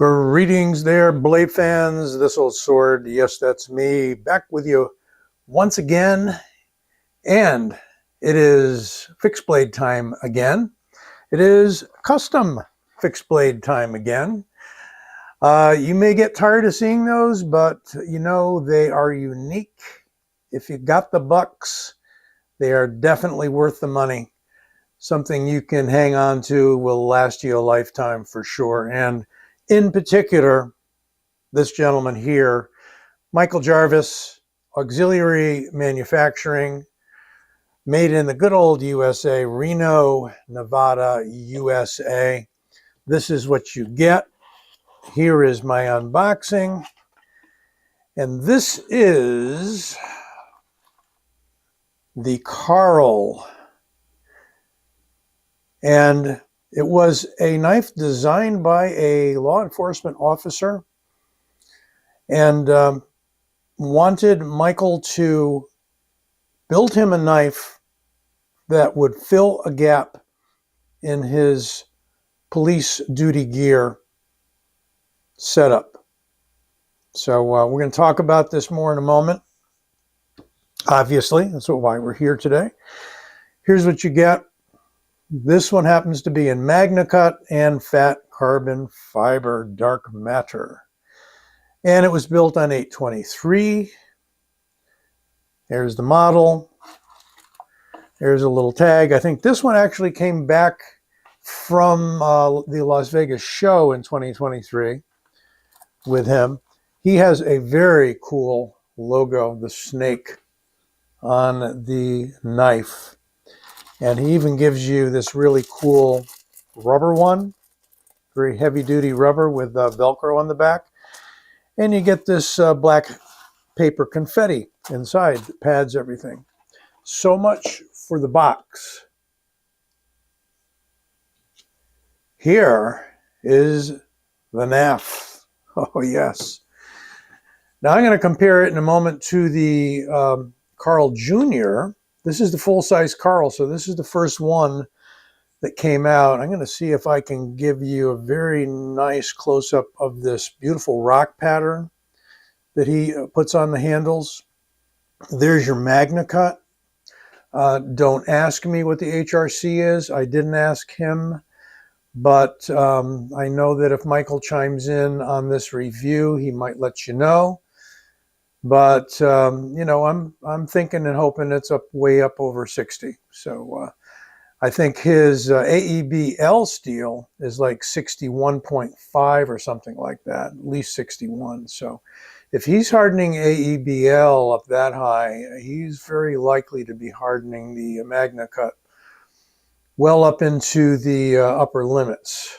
Greetings there, blade fans. This old sword, yes, that's me, back with you once again. And it is fixed blade time again. It is custom fixed blade time again. You may get tired of seeing those, but you know, they are unique. If you got the bucks, they are definitely worth the money. Something you can hang on to, will last you a lifetime for sure. And in particular, this gentleman here, Michael Jarvis, Auxiliary Manufacturing, made in the good old USA, Reno, Nevada, USA. This is what you get. Here is my unboxing. And this is the Karl. And it was a knife designed by a law enforcement officer and wanted Michael to build him a knife that would fill a gap in his police duty gear setup. So we're going to talk about this more in a moment. Obviously, that's why we're here today. Here's what you get. This one happens to be in Magnacut and Fat Carbon fiber dark matter. And it was built on 8/23. There's the model. There's a little tag. I think this one actually came back from the Las Vegas show in 2023 with him. He has a very cool logo, the snake, on the knife. And he even gives you this really cool rubber one, very heavy duty rubber with Velcro on the back. And you get this black paper confetti inside that pads everything. So much for the box. Here is the NAF. Oh yes. Now I'm going to compare it in a moment to the Karl Jr. This is the full-size Karl, so this is the first one that came out. I'm going to see if I can give you a very nice close-up of this beautiful rock pattern that he puts on the handles. There's your Magnacut. Don't ask me what the HRC is. I didn't ask him, but I know that if Michael chimes in on this review, he might let you know. But you know, I'm thinking and hoping it's way up over 60. So I think his AEBL steel is like 61.5 or something like that, at least 61. So if he's hardening AEBL up that high, he's very likely to be hardening the Magnacut well up into the upper limits.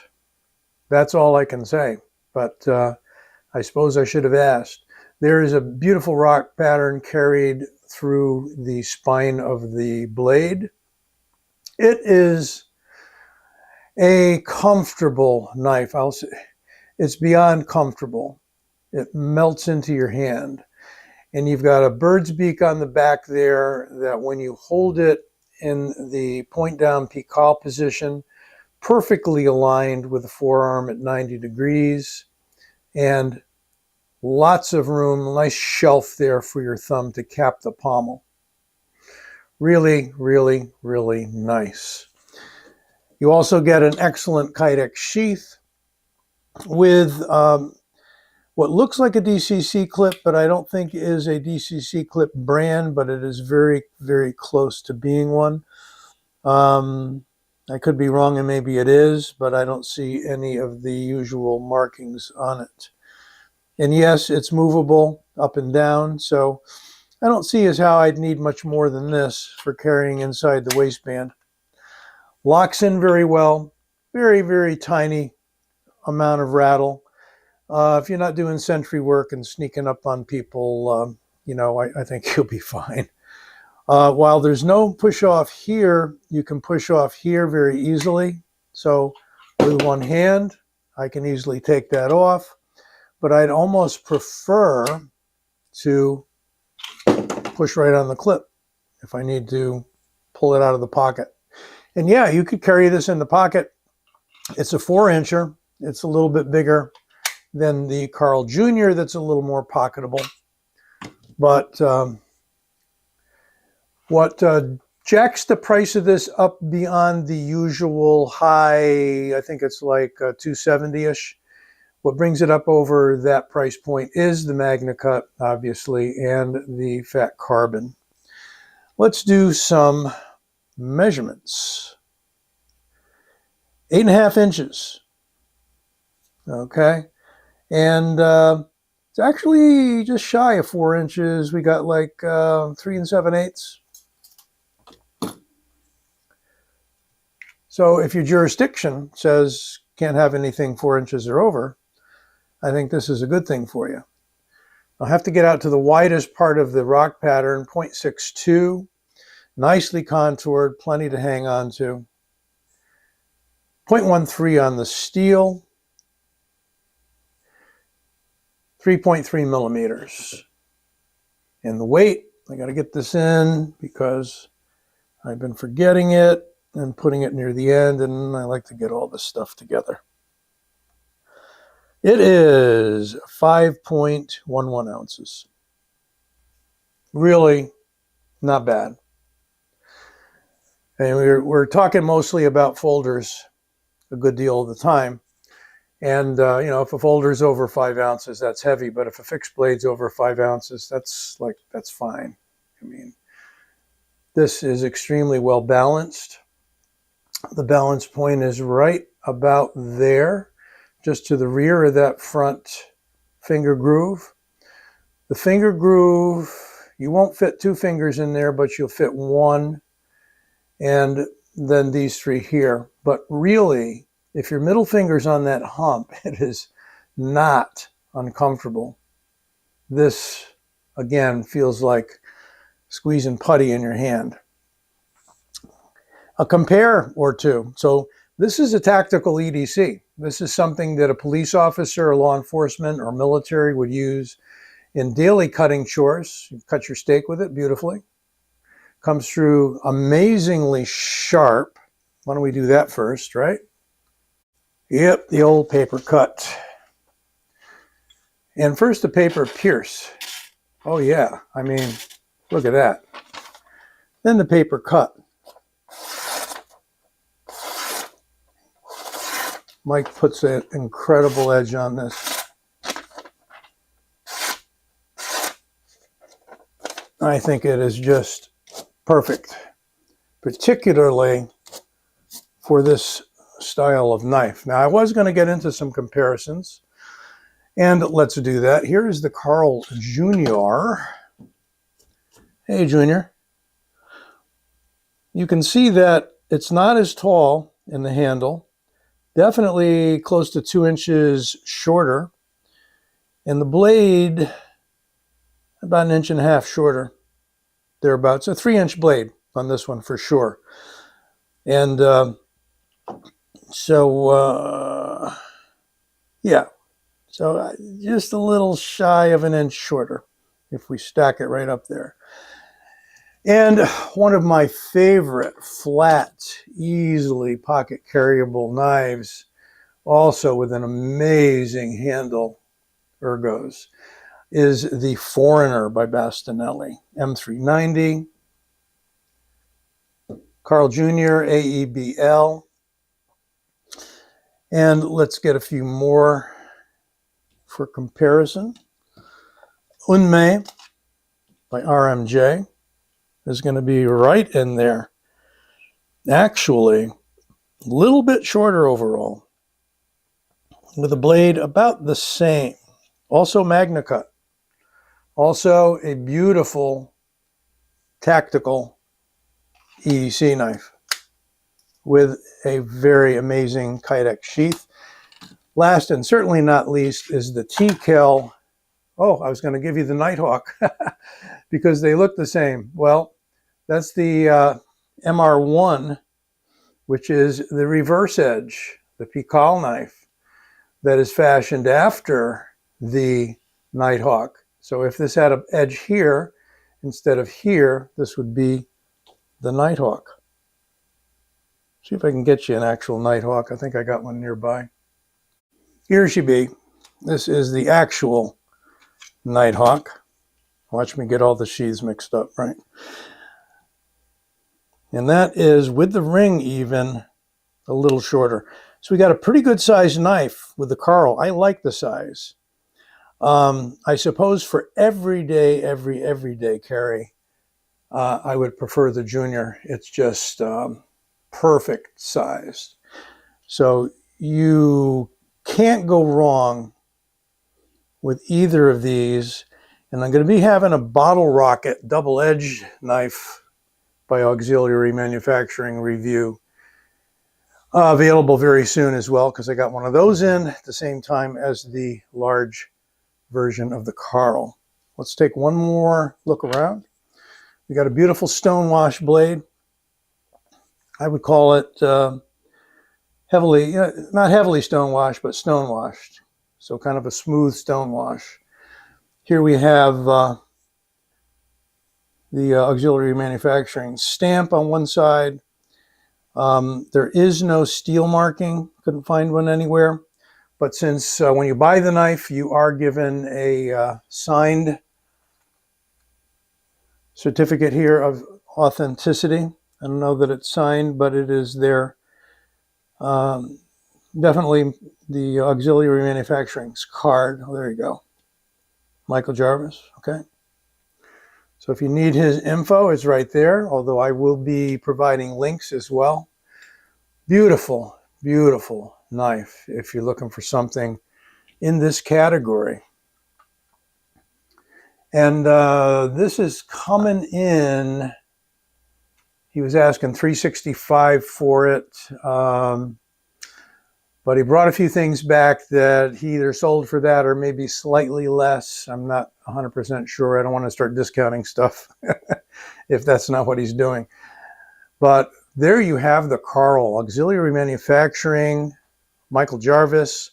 That's all I can say. But I suppose I should have asked. There is a beautiful rock pattern carried through the spine of the blade. It is a comfortable knife. I'll say it's beyond comfortable. It melts into your hand. And you've got a bird's beak on the back there that when you hold it in the point down Pikal position, perfectly aligned with the forearm at 90 degrees, and lots of room, nice shelf there for your thumb to cap the pommel. Really, really, really nice. You also get an excellent Kydex sheath with what looks like a DCC clip, but I don't think is a DCC clip brand, but it is very, very close to being one. I could be wrong and maybe it is, but I don't see any of the usual markings on it. And yes, it's movable up and down, so I don't see as how I'd need much more than this for carrying inside the waistband. Locks in very well, very, very tiny amount of rattle. If you're not doing sentry work and sneaking up on people, you know, I think you'll be fine. While there's no push off here, you can push off here very easily. So with one hand, I can easily take that off. But I'd almost prefer to push right on the clip if I need to pull it out of the pocket. And yeah, you could carry this in the pocket. It's a 4-incher. It's a little bit bigger than the Karl Jr. that's a little more pocketable. But what jacks the price of this up beyond the usual high, I think it's like 270-ish. What brings it up over that price point is the Magnacut, obviously, and the Fat Carbon. Let's do some measurements. 8.5 inches. Okay. And it's actually just shy of 4 inches. We got like 3 7/8. So if your jurisdiction says can't have anything 4 inches or over, I think this is a good thing for you. I'll have to get out to the widest part of the rock pattern, 0.62, nicely contoured, plenty to hang on to. 0.13 on the steel, 3.3 millimeters. And the weight, I got to get this in because I've been forgetting it and putting it near the end, and I like to get all this stuff together. It is 5.11 ounces. Really not bad. And we're talking mostly about folders a good deal of the time. And, you know, if a folder is over 5 ounces, that's heavy. But if a fixed blade's over 5 ounces, that's fine. I mean, this is extremely well balanced. The balance point is right about there, just to the rear of that front finger groove. The finger groove, you won't fit 2 fingers in there, but you'll fit 1, and then these 3 here. But really, if your middle finger's on that hump, it is not uncomfortable. This, again, feels like squeezing putty in your hand. A compare or two. So this is a tactical EDC. This is something that a police officer or law enforcement or military would use in daily cutting chores. You cut your steak with it beautifully. Comes through amazingly sharp. Why don't we do that first, right? Yep, the old paper cut. And first the paper pierce. Oh yeah, I mean, look at that. Then the paper cut. Mike puts an incredible edge on this. I think it is just perfect, particularly for this style of knife. Now, I was going to get into some comparisons, and let's do that. Here's the Karl Jr. Hey, Junior. You can see that it's not as tall in the handle. Definitely close to 2 inches shorter. And the blade, about 1.5 inches shorter, thereabouts. A 3-inch blade on this one for sure. And yeah. So just a little shy of 1 inch shorter if we stack it right up there. And one of my favorite flat, easily pocket carryable knives, also with an amazing handle ergos, is the Foreigner by Bastinelli, M390, Karl Jr., AEBL. And let's get a few more for comparison. Unmei by RMJ is going to be right in there. Actually, a little bit shorter overall, with a blade about the same. Also Magnacut. Also a beautiful tactical EDC knife with a very amazing Kydex sheath. Last and certainly not least is the T-Kel. Oh, I was going to give you the Nighthawk because they look the same. Well, that's the MR1, which is the reverse edge, the Pikal knife that is fashioned after the Nighthawk. So if this had an edge here instead of here, this would be the Nighthawk. See if I can get you an actual Nighthawk. I think I got one nearby. Here she be. This is the actual Nighthawk. Watch me get all the sheaths mixed up, right? And that is, with the ring even, a little shorter. So we got a pretty good sized knife with the Karl. I like the size. I suppose for everyday carry, I would prefer the Junior. It's just perfect sized. So you can't go wrong with either of these. And I'm going to be having a bottle rocket double-edged knife by Auxiliary Manufacturing review available very soon as well, because I got one of those in at the same time as the large version of the Karl. Let's take one more look around. We got a beautiful stonewash blade. I would call it heavily, not heavily stonewashed, but stonewashed. So kind of a smooth stonewash. Here we have the Auxiliary Manufacturing stamp on one side. There is no steel marking. Couldn't find one anywhere. But since when you buy the knife, you are given a signed certificate here of authenticity. I don't know that it's signed, but it is there. Definitely the Auxiliary Manufacturing's card. Oh, there you go. Michael Jarvis, okay. So if you need his info, it's right there, although I will be providing links as well. Beautiful, beautiful knife if you're looking for something in this category. And this is coming in, he was asking $365 for it, but he brought a few things back that he either sold for that or maybe slightly less. I'm not 100% sure. I don't want to start discounting stuff if that's not what he's doing. But there you have the Karl, Auxiliary Manufacturing, Michael Jarvis.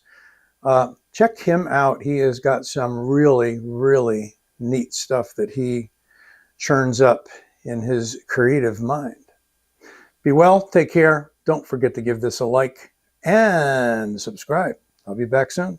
Check him out. He has got some really, really neat stuff that he churns up in his creative mind. Be well, take care. Don't forget to give this a like and subscribe. I'll be back soon.